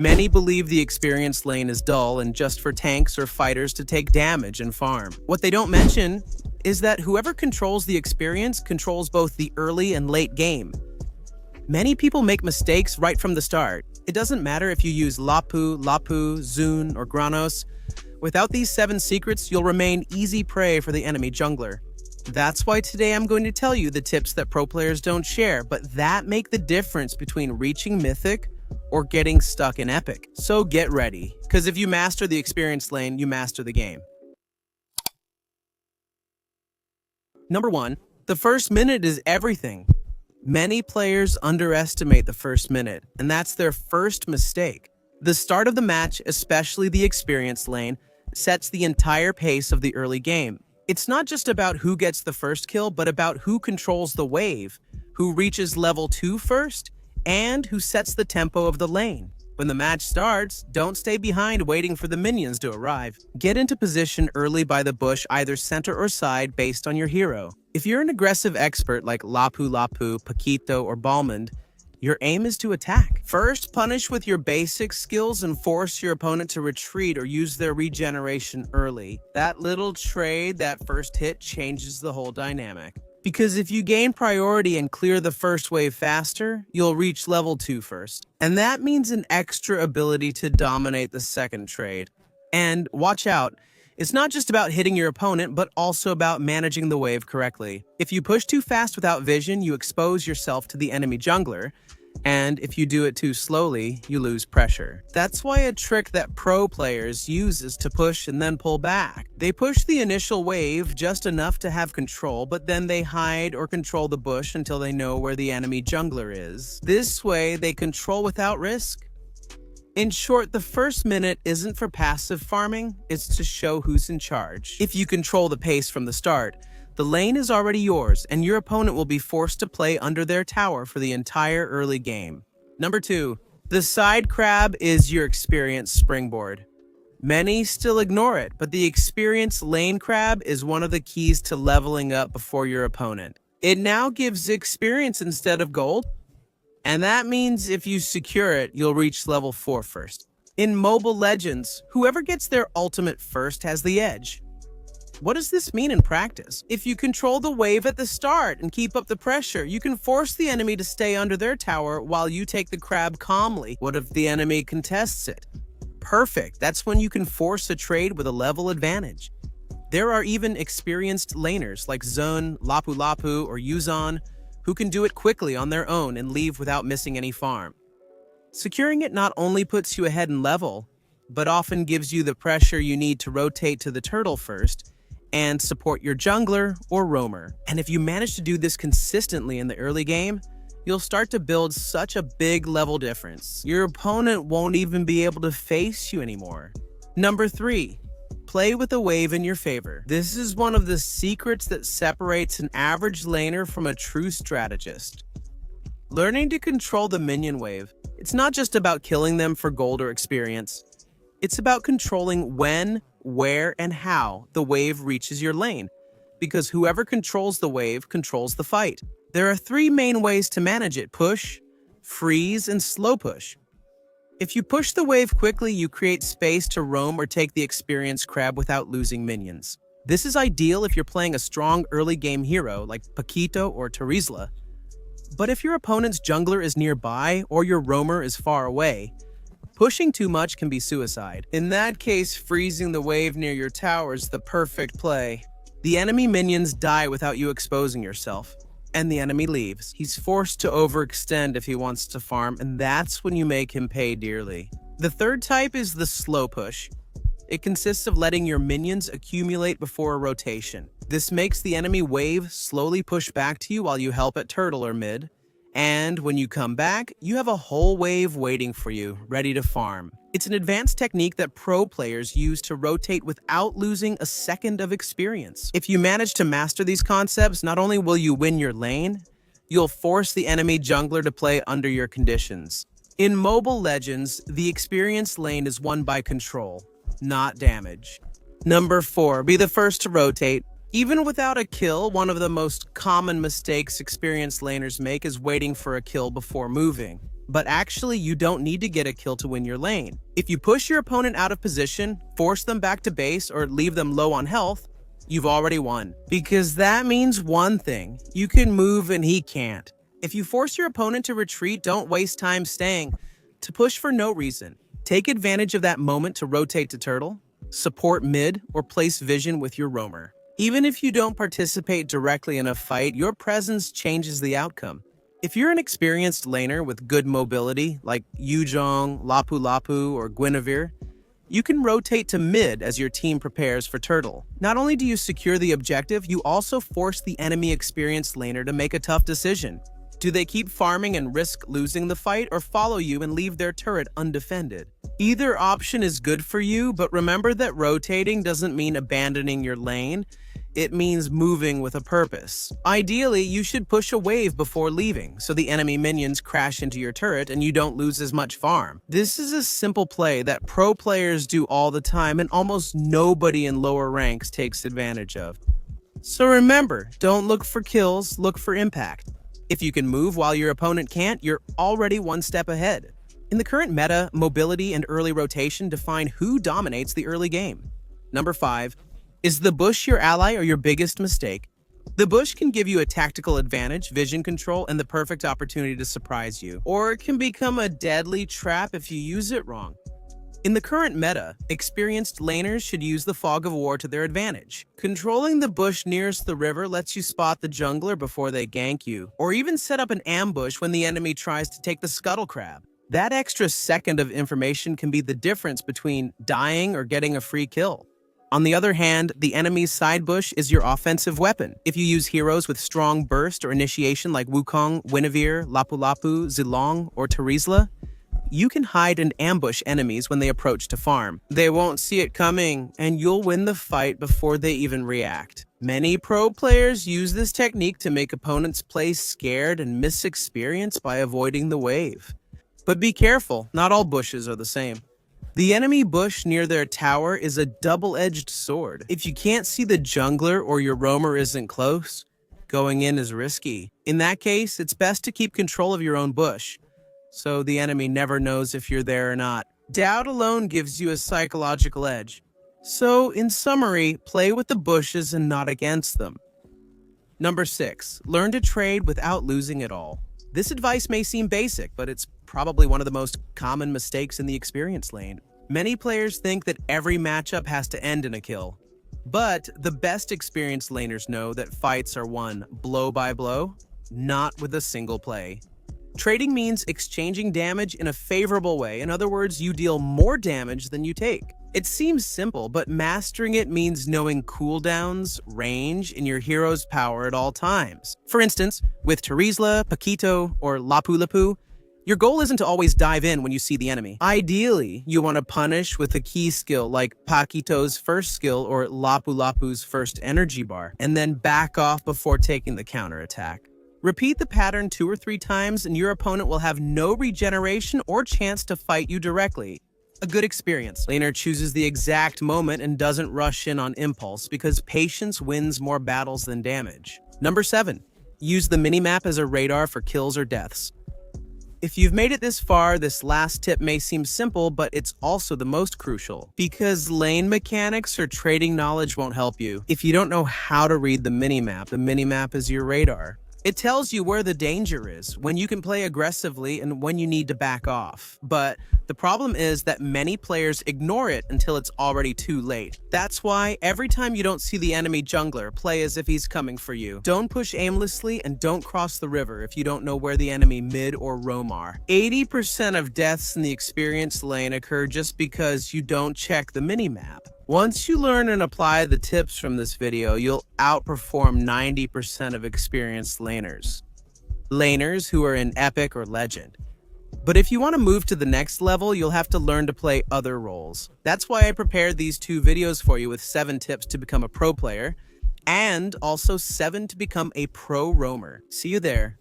Many believe the experience lane is dull and just for tanks or fighters to take damage and farm. What they don't mention is that whoever controls the experience controls both the early and late game. Many people make mistakes right from the start. It doesn't matter if you use Lapu, Zun, or Granos. Without these 7 secrets, you'll remain easy prey for the enemy jungler. That's why today I'm going to tell you the tips that pro players don't share, but that make the difference between reaching Mythic or getting stuck in Epic. So get ready, because if you master the experience lane, you master the game. Number 1, the first minute is everything. Many players underestimate the first minute, and that's their first mistake. The start of the match, especially the experience lane, sets the entire pace of the early game. It's not just about who gets the first kill, but about who controls the wave, who reaches level 2 first, and who sets the tempo of the lane. When the match starts, don't stay behind waiting for the minions to arrive. Get into position early by the bush, either center or side based on your hero. If you're an aggressive expert like Lapu, Paquito, or Balmond, your aim is to attack. First, punish with your basic skills and force your opponent to retreat or use their regeneration early. That little trade, that first hit, changes the whole dynamic. Because if you gain priority and clear the first wave faster, you'll reach level 2 first. And that means an extra ability to dominate the second trade. And watch out, it's not just about hitting your opponent, but also about managing the wave correctly. If you push too fast without vision, you expose yourself to the enemy jungler. And if you do it too slowly, you lose pressure. That's why a trick that pro players use is to push and then pull back. They push the initial wave just enough to have control, but then they hide or control the bush until they know where the enemy jungler is. This way, they control without risk. In short, the first minute isn't for passive farming, it's to show who's in charge. If you control the pace from the start, the lane is already yours, and your opponent will be forced to play under their tower for the entire early game. Number 2, the side crab is your experience springboard. Many still ignore it, but the experience lane crab is one of the keys to leveling up before your opponent. It now gives experience instead of gold, and that means if you secure it, you'll reach level 4 first. In Mobile Legends, whoever gets their ultimate first has the edge. What does this mean in practice? If you control the wave at the start and keep up the pressure, you can force the enemy to stay under their tower while you take the crab calmly. What if the enemy contests it? Perfect. That's when you can force a trade with a level advantage. There are even experienced laners like Zun, Lapu, or Yuzan who can do it quickly on their own and leave without missing any farm. Securing it not only puts you ahead in level, but often gives you the pressure you need to rotate to the turtle first and support your jungler or roamer. And if you manage to do this consistently in the early game, you'll start to build such a big level difference. Your opponent won't even be able to face you anymore. Number 3, play with a wave in your favor. This is one of the secrets that separates an average laner from a true strategist. Learning to control the minion wave, it's not just about killing them for gold or experience. It's about controlling when, where, and how the wave reaches your lane, because whoever controls the wave controls the fight. There are 3 main ways to manage it: push, freeze, and slow push. If you push the wave quickly, you create space to roam or take the experience crab without losing minions. This is ideal if you're playing a strong early game hero like Paquito or Terizla. But if your opponent's jungler is nearby or your roamer is far away, pushing too much can be suicide. In that case, freezing the wave near your tower is the perfect play. The enemy minions die without you exposing yourself, and the enemy leaves. He's forced to overextend if he wants to farm, and that's when you make him pay dearly. The third type is the slow push. It consists of letting your minions accumulate before a rotation. This makes the enemy wave slowly push back to you while you help at turtle or mid. And when you come back, you have a whole wave waiting for you, ready to farm. It's an advanced technique that pro players use to rotate without losing a second of experience. If you manage to master these concepts, not only will you win your lane, you'll force the enemy jungler to play under your conditions. In Mobile Legends, the experience lane is won by control, not damage. Number 4, be the first to rotate. Even without a kill, one of the most common mistakes experienced laners make is waiting for a kill before moving. but actually you don't need to get a kill to win your lane. If you push your opponent out of position, force them back to base, or leave them low on health, you've already won. Because that means one thing: you can move and he can't. If you force your opponent to retreat, don't waste time staying to push for no reason. Take advantage of that moment to rotate to turtle, support mid, or place vision with your roamer. Even if you don't participate directly in a fight, your presence changes the outcome. If you're an experienced laner with good mobility, like Yuzhong, Lapu Lapu, or Guinevere, you can rotate to mid as your team prepares for turtle. Not only do you secure the objective, you also force the enemy experienced laner to make a tough decision. Do they keep farming and risk losing the fight, or follow you and leave their turret undefended? Either option is good for you, but remember that rotating doesn't mean abandoning your lane. It means moving with a purpose. Ideally, you should push a wave before leaving, so the enemy minions crash into your turret and you don't lose as much farm. This is a simple play that pro players do all the time and almost nobody in lower ranks takes advantage of. So remember, don't look for kills, look for impact. If you can move while your opponent can't, you're already one step ahead. In the current meta, mobility and early rotation define who dominates the early game. Number 5. Is the bush your ally or your biggest mistake? The bush can give you a tactical advantage, vision control, and the perfect opportunity to surprise you. Or it can become a deadly trap if you use it wrong. In the current meta, experienced laners should use the fog of war to their advantage. Controlling the bush nearest the river lets you spot the jungler before they gank you, or even set up an ambush when the enemy tries to take the scuttle crab. That extra second of information can be the difference between dying or getting a free kill. On the other hand, the enemy's side bush is your offensive weapon. If you use heroes with strong burst or initiation like Wukong, Guinevere, Lapu Lapu, Zilong, or Terizla, you can hide and ambush enemies when they approach to farm. They won't see it coming, and you'll win the fight before they even react. Many pro players use this technique to make opponents play scared and miss experience by avoiding the wave. But be careful, not all bushes are the same. The enemy bush near their tower is a double-edged sword. If you can't see the jungler or your roamer isn't close, going in is risky. In that case, it's best to keep control of your own bush, so the enemy never knows if you're there or not. Doubt alone gives you a psychological edge. So, in summary, play with the bushes and not against them. Number 6. Learn to trade without losing it all. This advice may seem basic, but it's probably one of the most common mistakes in the experience lane. Many players think that every matchup has to end in a kill. But the best experienced laners know that fights are won blow by blow, not with a single play. Trading means exchanging damage in a favorable way. In other words, you deal more damage than you take. It seems simple, but mastering it means knowing cooldowns, range, and your hero's power at all times. For instance, with Terizla, Paquito, or Lapu Lapu, your goal isn't to always dive in when you see the enemy. Ideally, you want to punish with a key skill like Paquito's first skill or Lapu Lapu's first energy bar, and then back off before taking the counterattack. Repeat the pattern 2 or 3 times and your opponent will have no regeneration or chance to fight you directly. A good experience laner chooses the exact moment and doesn't rush in on impulse because patience wins more battles than damage. Number 7. Use the minimap as a radar for kills or deaths. If you've made it this far, this last tip may seem simple, but it's also the most crucial. Because lane mechanics or trading knowledge won't help you. If you don't know how to read the minimap is your radar. It tells you where the danger is, when you can play aggressively, and when you need to back off. But the problem is that many players ignore it until it's already too late. That's why every time you don't see the enemy jungler, play as if he's coming for you. Don't push aimlessly and don't cross the river if you don't know where the enemy mid or roam are. 80% of deaths in the experienced lane occur just because you don't check the minimap. Once you learn and apply the tips from this video, you'll outperform 90% of experienced laners. Laners who are in Epic or Legend. But if you want to move to the next level, you'll have to learn to play other roles. That's why I prepared these 2 videos for you with 7 tips to become a pro player, and also 7 to become a pro roamer. See you there.